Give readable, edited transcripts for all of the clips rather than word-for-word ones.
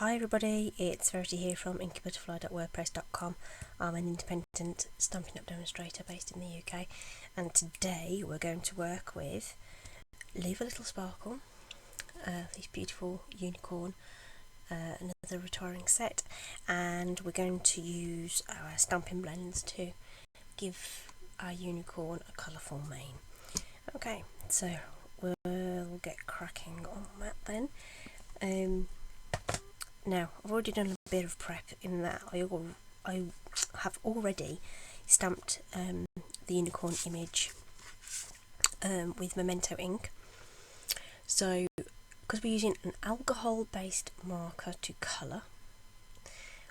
Hi everybody, it's Verity here from inkybutterfly.wordpress.com. I'm an independent Stampin' Up demonstrator based in the UK, and today we're going to work with Leave a Little Sparkle, this beautiful unicorn, another retiring set, and we're going to use our Stampin' blends to give our unicorn a colourful mane. Okay, so we'll get cracking on that then. Now, I've already done a bit of prep in that I have already stamped the unicorn image with Memento ink. So, because we're using an alcohol-based marker to colour,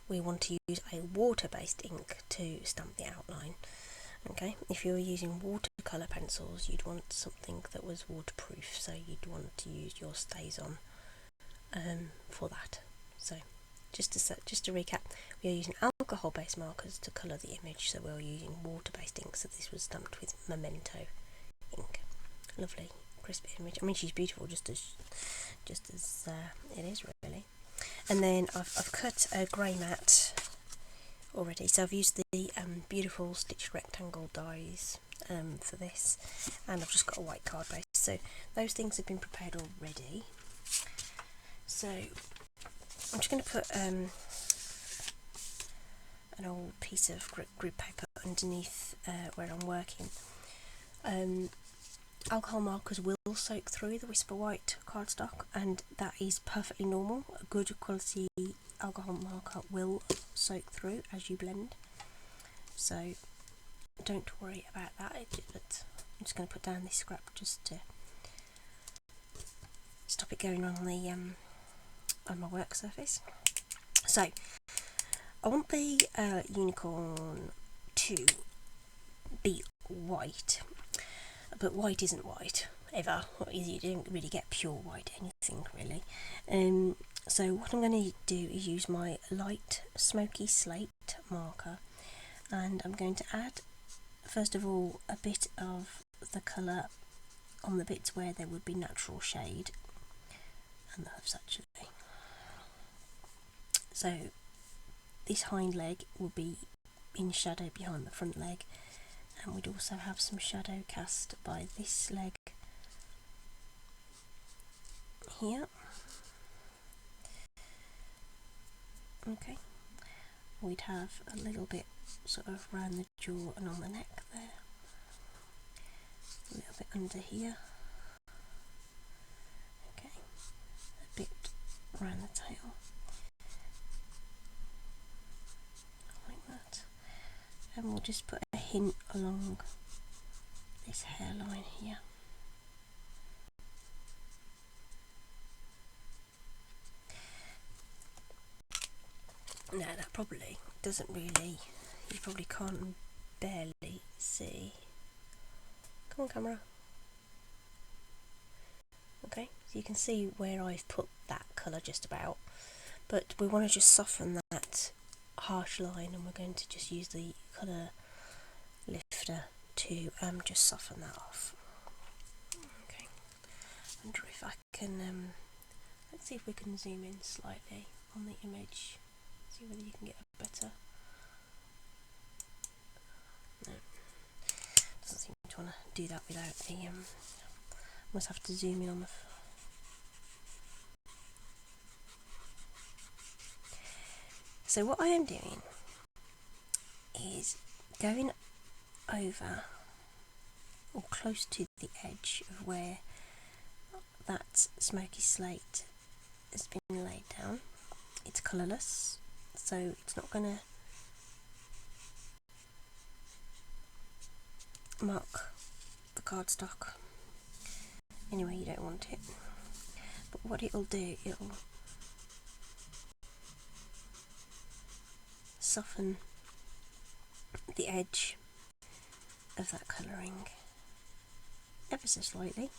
we want to use a water-based ink to stamp the outline. Okay, if you were using watercolour pencils, you'd want something that was waterproof, so you'd want to use your StazOn for that. So, just to recap, we are using alcohol-based markers to colour the image, so we're using water-based ink, so this was stamped with Memento ink. Lovely, crisp image. I mean, she's beautiful, just as it is really. And then I've cut a grey mat already, so I've used the beautiful stitched rectangle dies for this, and I've just got a white card base. So those things have been prepared already. So I'm just going to put an old piece of grid paper underneath where I'm working. Alcohol markers will soak through the Whisper White cardstock, and that is perfectly normal. A good quality alcohol marker will soak through as you blend, so don't worry about that. But I'm just going to put down this scrap just to stop it going on the on my work surface. So I want the unicorn to be white, but white isn't white ever. You don't really get pure white anything really. So what I'm going to do is use my light smoky slate marker, and I'm going to add first of all a bit of the colour on the bits where there would be natural shade, and that's actually. So this hind leg will be in shadow behind the front leg, and we'd also have some shadow cast by this leg here. Okay, we'd have a little bit sort of around the jaw and on the neck there, a little bit under here, okay, a bit around the tail. And we'll just put a hint along this hairline here. Now that probably doesn't really, you probably can't barely see. Come on camera. Okay, so you can see where I've put that colour just about, but we want to just soften that harsh line, and we're going to just use the colour lifter to just soften that off. Okay, I wonder if I can let's see if we can zoom in slightly on the image, see whether you can get a better. No, doesn't seem to want to do that without the must have to zoom in on the so what I am doing is going over or close to the edge of where that smoky slate has been laid down. It's colourless, so it's not going to mark the cardstock anyway you don't want it. But what it'll do, it'll soften the edge of that colouring ever so slightly.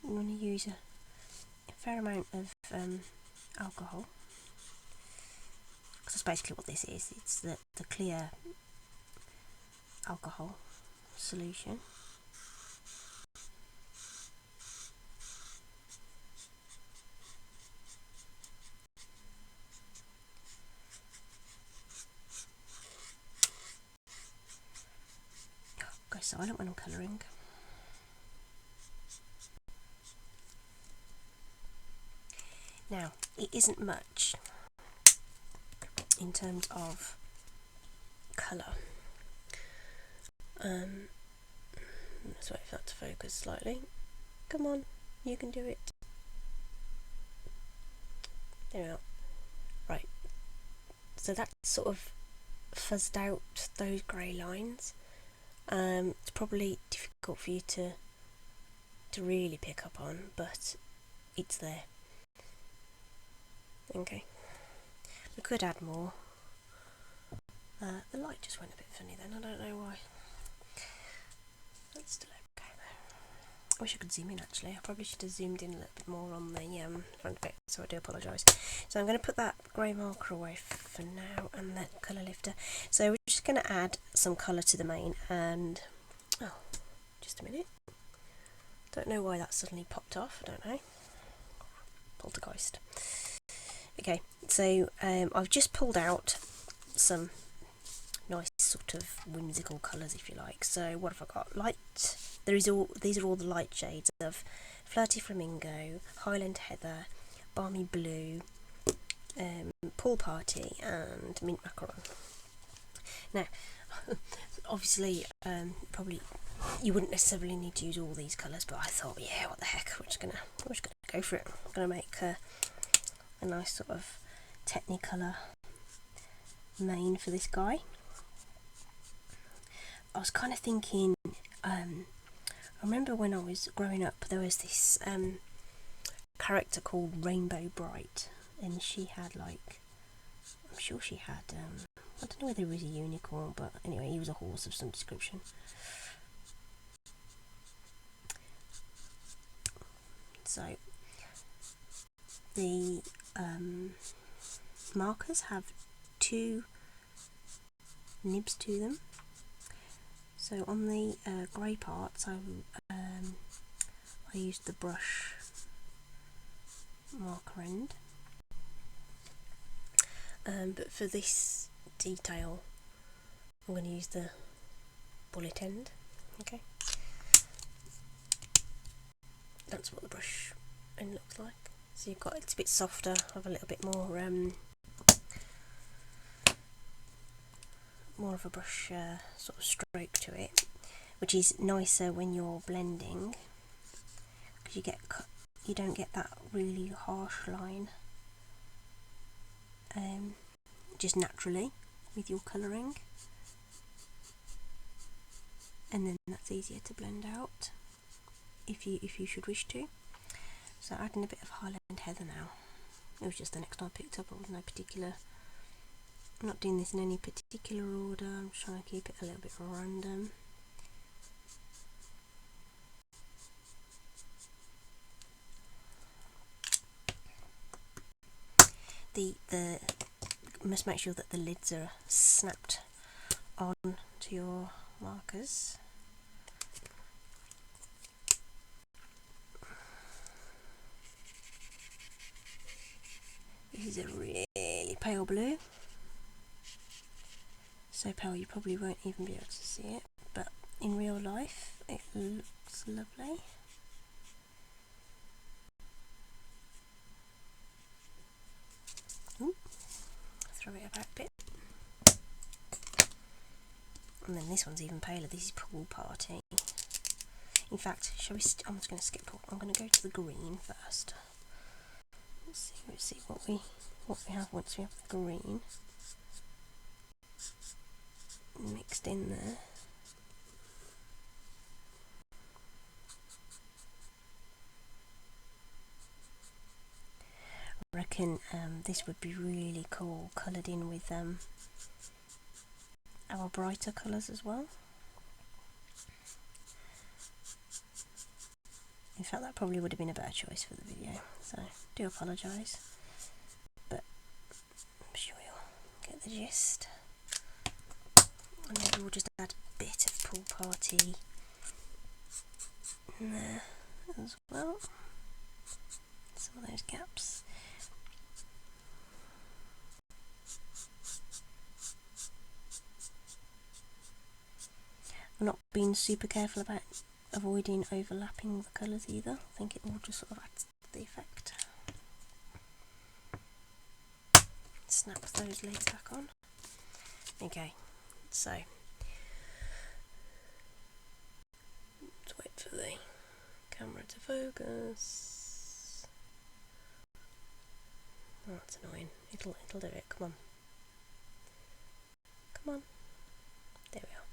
You want to use a fair amount of alcohol, because that's basically what this is. It's the clear alcohol solution. silent when I'm colouring. Now, it isn't much in terms of colour. Let's wait for that to focus slightly. Come on, you can do it. There we are. Right, so that's sort of fuzzed out those grey lines. It's probably difficult for you to really pick up on, but it's there. Okay, we could add more. The light just went a bit funny then, I don't know why. That's still okay though. I wish I could zoom in actually. I probably should have zoomed in a little bit more on the front of it, so I do apologise. So I'm going to put that grey marker away for now and the colour lifter. So we're just going to add some colour to the mane and... oh, just a minute. Don't know why that suddenly popped off, I don't know. Poltergeist. Okay, so I've just pulled out some nice sort of whimsical colours, if you like. So what have I got? Light. These are all the light shades of Flirty Flamingo, Highland Heather, Balmy Blue, Pool Party, and Mint Macaron. Now, obviously, probably you wouldn't necessarily need to use all these colours, but I thought, yeah, what the heck, we're just gonna go for it. I'm gonna make a nice sort of Technicolor mane for this guy. I was kind of thinking, I remember when I was growing up, there was this character called Rainbow Bright, and she had like, I'm sure she had, I don't know whether it was a unicorn, but anyway, he was a horse of some description. So the markers have two nibs to them. So on the grey parts, I used the brush marker end, but for this detail, I'm going to use the bullet end. Okay, that's what the brush end looks like. So you've got, it's a bit softer, have a little bit more of a brush sort of stroke to it, which is nicer when you're blending, because you don't get that really harsh line just naturally with your colouring, and then that's easier to blend out if you should wish to. So adding a bit of Highland Heather now. It was just the next one I picked up. I was no particular. I'm not doing this in any particular order. I'm trying to keep it a little bit random. The must make sure that the lids are snapped on to your markers. This is a really pale blue. So pale you probably won't even be able to see it, but in real life it looks lovely. Ooh, throw it about a bit. And then this one's even paler. This is Pool Party. In fact, shall we? I'm just going to skip. I'm going to go to the green first. Let's see what we have once we have the green mixed in there. I reckon this would be really cool coloured in with our brighter colours as well. In fact, that probably would have been a better choice for the video, so do apologise, but I'm sure you'll get the gist. And maybe we'll just add a bit of Pool Party in there as well. Some of those gaps. I'm not being super careful about avoiding overlapping the colours either. I think it all just sort of adds to the effect. Snap those lids back on. Okay, so let's wait for the camera to focus. Oh, that's annoying. It'll do it. Come on. Come on. There we are.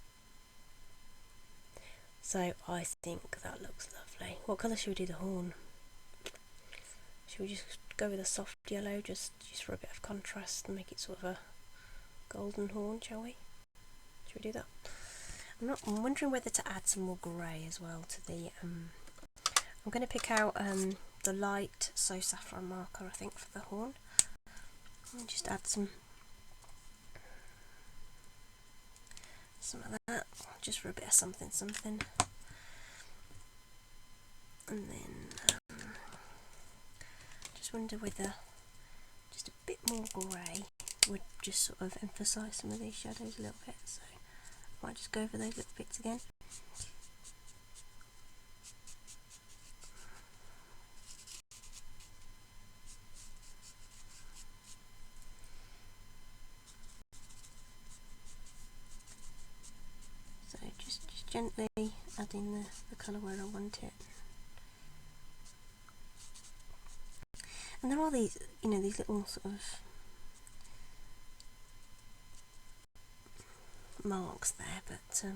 So I think that looks lovely. What colour should we do the horn? Should we just go with a soft yellow, just for a bit of contrast and make it sort of a golden horn, shall we? Should we do that? I'm wondering whether to add some more grey as well to the I'm going to pick out the light So Saffron marker, I think, for the horn, and just add some of that, just for a bit of something, and then just wonder whether just a bit more grey would just sort of emphasise some of these shadows a little bit, so I might just go over those little bits again. So just gently adding the colour where I want it. And there are these, you know, these little sort of marks there, but just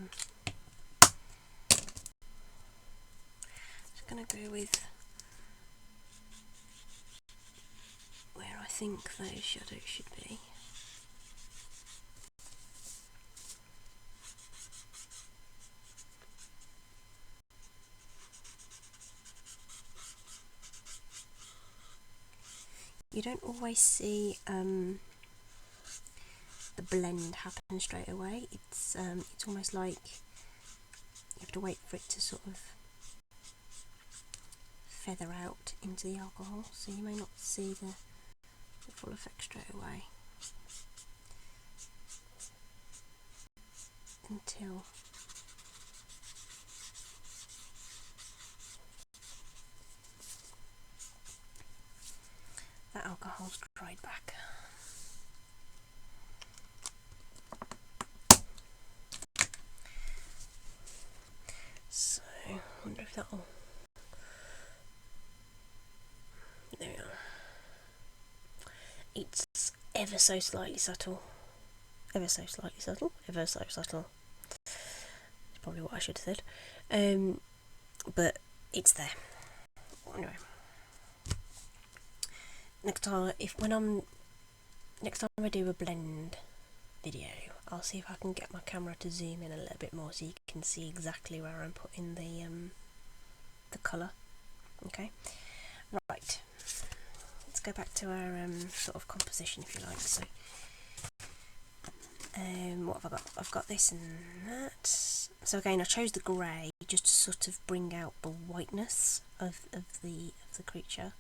going to go with where I think those shadows should be. You don't always see the blend happen straight away. It's almost like you have to wait for it to sort of feather out into the alcohol, so you may not see the full effect straight away until that alcohol's dried back. So I wonder if that'll... There we are. It's ever so slightly subtle. Ever so slightly subtle. Ever so subtle. That's probably what I should have said. But it's there. Anyway. Next time I do a blend video, I'll see if I can get my camera to zoom in a little bit more so you can see exactly where I'm putting the colour. Okay, right. Let's go back to our sort of composition, if you like. So, what have I got? I've got this and that. So again, I chose the grey just to sort of bring out the whiteness of the creature.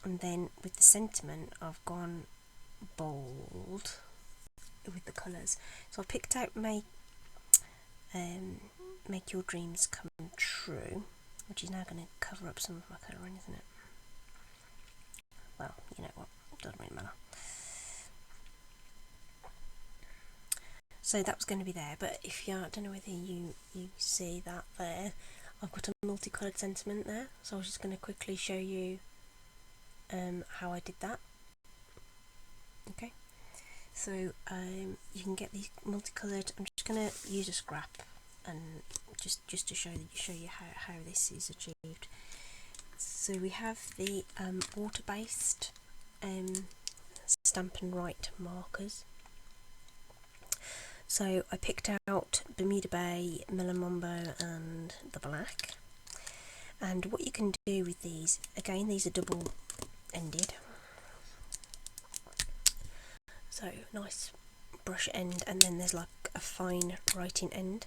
And then with the sentiment, I've gone bold with the colours. So I picked out make your dreams come true, which is now going to cover up some of my colouring, isn't it? Well, you know what, it doesn't really matter. So that was going to be there, but if you, I don't know whether you see that there, I've got a multicoloured sentiment there, so I was just going to quickly show you how I did that. Okay, so you can get these multicoloured. I'm just going to use a scrap and just to show you how this is achieved. So we have the water-based Stampin' Right markers. So I picked out Bermuda Bay, Melon Mambo and the black. And what you can do with these, again, these are double ended, so nice brush end, and then there's like a fine writing end,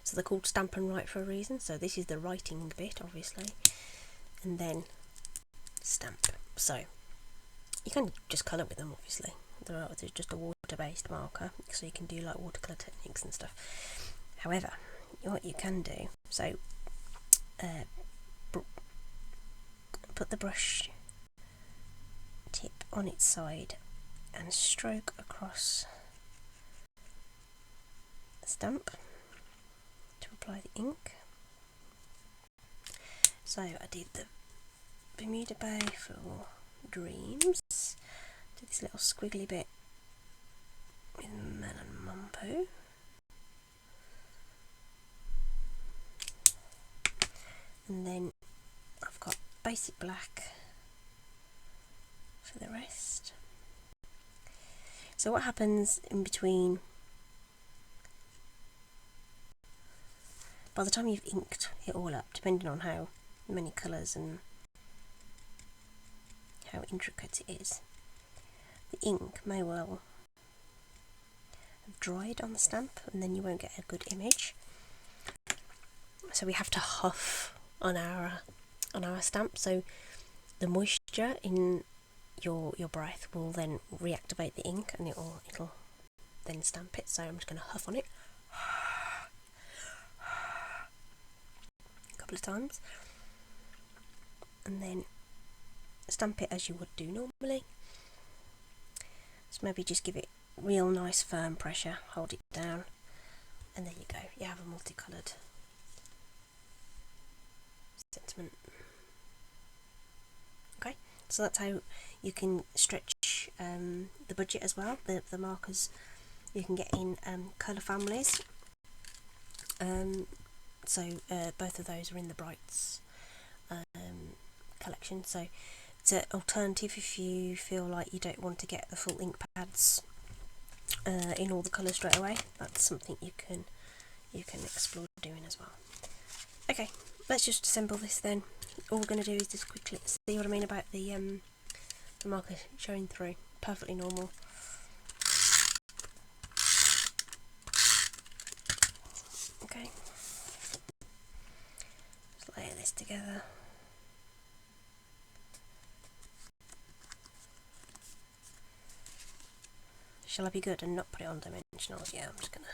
so they're called Stampin' Right for a reason. So this is the writing bit, obviously, and then stamp. So you can just colour with them, obviously. They're just a water based marker, so you can do like watercolour techniques and stuff. However, what you can do, so put the brush tip on its side and stroke across the stamp to apply the ink. So I did the Bermuda Bay for Dreams, did this little squiggly bit with Melon Mumpo, and then I've got basic black for the rest. So what happens in between, by the time you've inked it all up, depending on how many colours and how intricate it is, the ink may well have dried on the stamp and then you won't get a good image. So we have to huff on our stamp, so the moisture in your breath will then reactivate the ink and it'll then stamp it. So I'm just going to huff on it a couple of times and then stamp it as you would do normally. So maybe just give it real nice firm pressure, hold it down, and there you go, you have a multicoloured sentiment. Okay, so that's how you can stretch the budget as well. The markers you can get in colour families. So both of those are in the Brights collection. So it's an alternative if you feel like you don't want to get the full ink pads in all the colours straight away. That's something you can explore doing as well. Okay, let's just assemble this then. All we're going to do is just quickly see what I mean about the marker showing through. Perfectly normal. Okay, let's layer this together. Shall I be good and not put it on dimensionals? Yeah, I'm just gonna.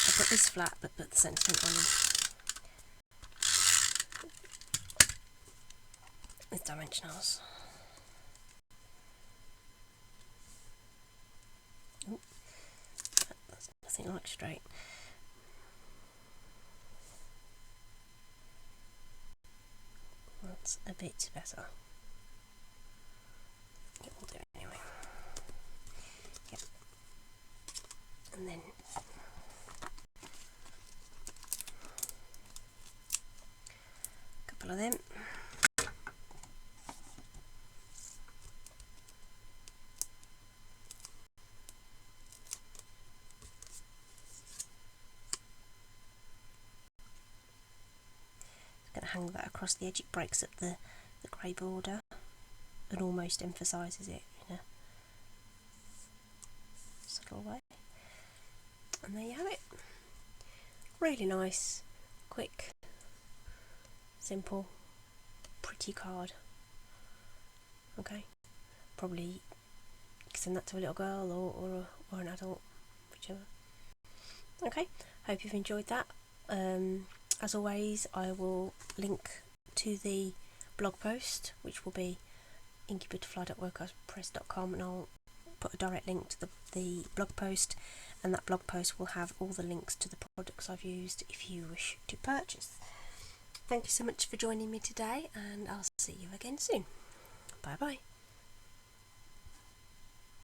I'll put this flat, but put the sentiment on with dimensionals. Ooh, that's nothing like straight. That's a bit better. It will do it anyway. Yep. And then a couple of them. Going to hang that across the edge. It breaks up the grey border and almost emphasises it in a subtle way. And there you have it. Really nice, quick, simple, pretty card. Okay, probably send that to a little girl or an adult, whichever. Okay, hope you've enjoyed that. As always, I will link to the blog post, which will be inkybutterfly.wordpress.com, and I'll put a direct link to the blog post, and that blog post will have all the links to the products I've used if you wish to purchase. Thank you so much for joining me today, and I'll see you again soon. Bye bye.